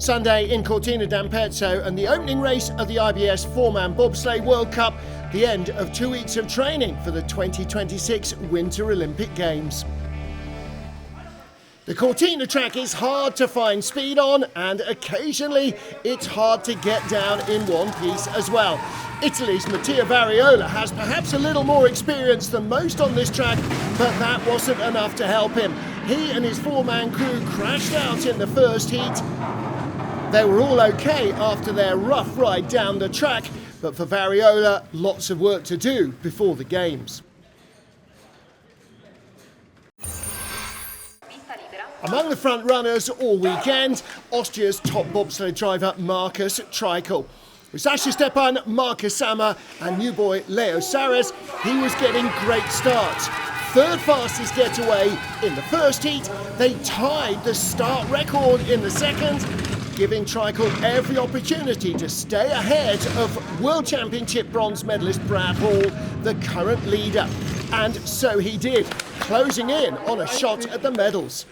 Sunday in Cortina d'Ampezzo and the opening race of the IBSF four-man bobsleigh World Cup, the end of 2 weeks of training for the 2026 Winter Olympic Games. The Cortina track is hard to find speed on, and occasionally it's hard to get down in one piece as well. Italy's Mattia Variola has perhaps a little more experience than most on this track, but that wasn't enough to help him. He and his four-man crew crashed out in the first heat. They were all okay after their rough ride down the track, but for Variola, lots of work to do before the Games. Among the front runners all weekend, Austria's top bobsleigh driver Markus Treichel. With Sasha Stepan, Marcus Sammer and new boy Leo Saras, he was getting great starts. Third fastest getaway in the first heat, they tied the start record in the second, giving Treichel every opportunity to stay ahead of World Championship bronze medalist Brad Hall, the current leader. And so he did, closing in on a shot at the medals.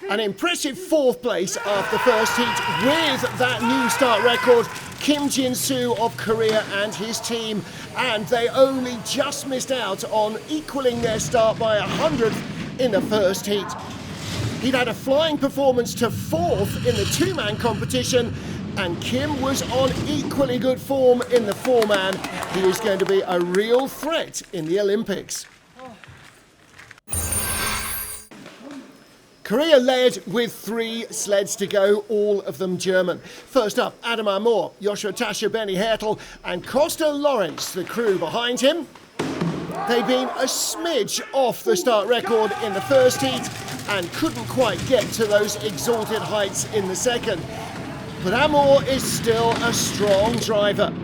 An impressive fourth place after first heat with that new start record, Kim Jin-soo of Korea and his team, and they only just missed out on equaling their start by 100th in the first heat. He'd had a flying performance to fourth in the two-man competition, and Kim was on equally good form in the four-man. He is going to be a real threat in the Olympics. Korea led with 3 sleds to go, all of them German. First up, Adam Amor, Joshua Tasha, Benny Hertel and Costa Lawrence, the crew behind him. They've been a smidge off the start record in the first heat and couldn't quite get to those exalted heights in the second. But Amor is still a strong driver.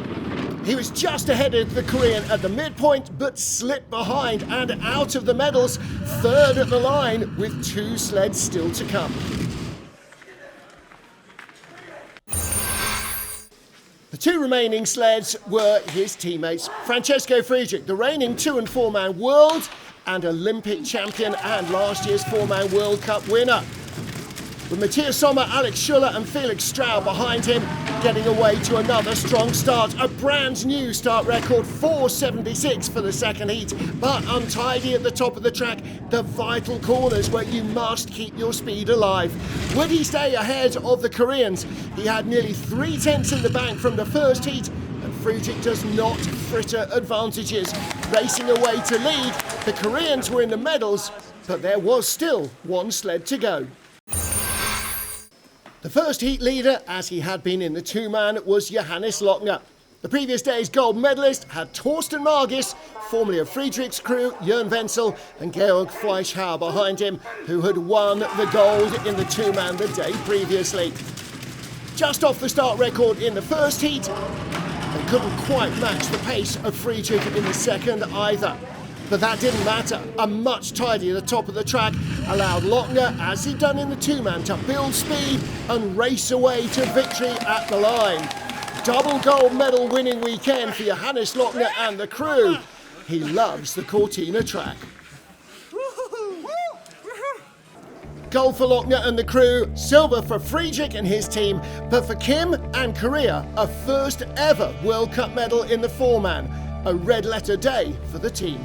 He was just ahead of the Korean at the midpoint, but slipped behind and out of the medals, third at the line with 2 sleds still to come. The 2 remaining sleds were his teammates. Francesco Friedrich, the reigning 2- and 4-man world and Olympic champion and last year's 4-man World Cup winner. With Matthias Sommer, Alex Schuller and Felix Straub behind him, getting away to another strong start. A brand new start record, 4:76 for the second heat, but untidy at the top of the track, the vital corners where you must keep your speed alive. Would he stay ahead of the Koreans? He had nearly 3 tenths in the bank from the first heat, and Friedrich does not fritter advantages. Racing away to lead, the Koreans were in the medals, but there was still 1 sled to go. The first heat leader, as he had been in the two-man, was Johannes Lochner. The previous day's gold medalist had Torsten Margis, formerly of Friedrich's crew, Jörn Wenzel and Georg Fleischhauer behind him, who had won the gold in the two-man the day previously. Just off the start record in the first heat, they couldn't quite match the pace of Friedrich in the second either. But that didn't matter. A much tidier top of the track allowed Lochner, as he'd done in the two-man, to build speed and race away to victory at the line. Double gold medal winning weekend for Johannes Lochner and the crew. He loves the Cortina track. Gold for Lochner and the crew, silver for Friedrich and his team, but for Kim and Korea, a first ever World Cup medal in the four-man. A red letter day for the team.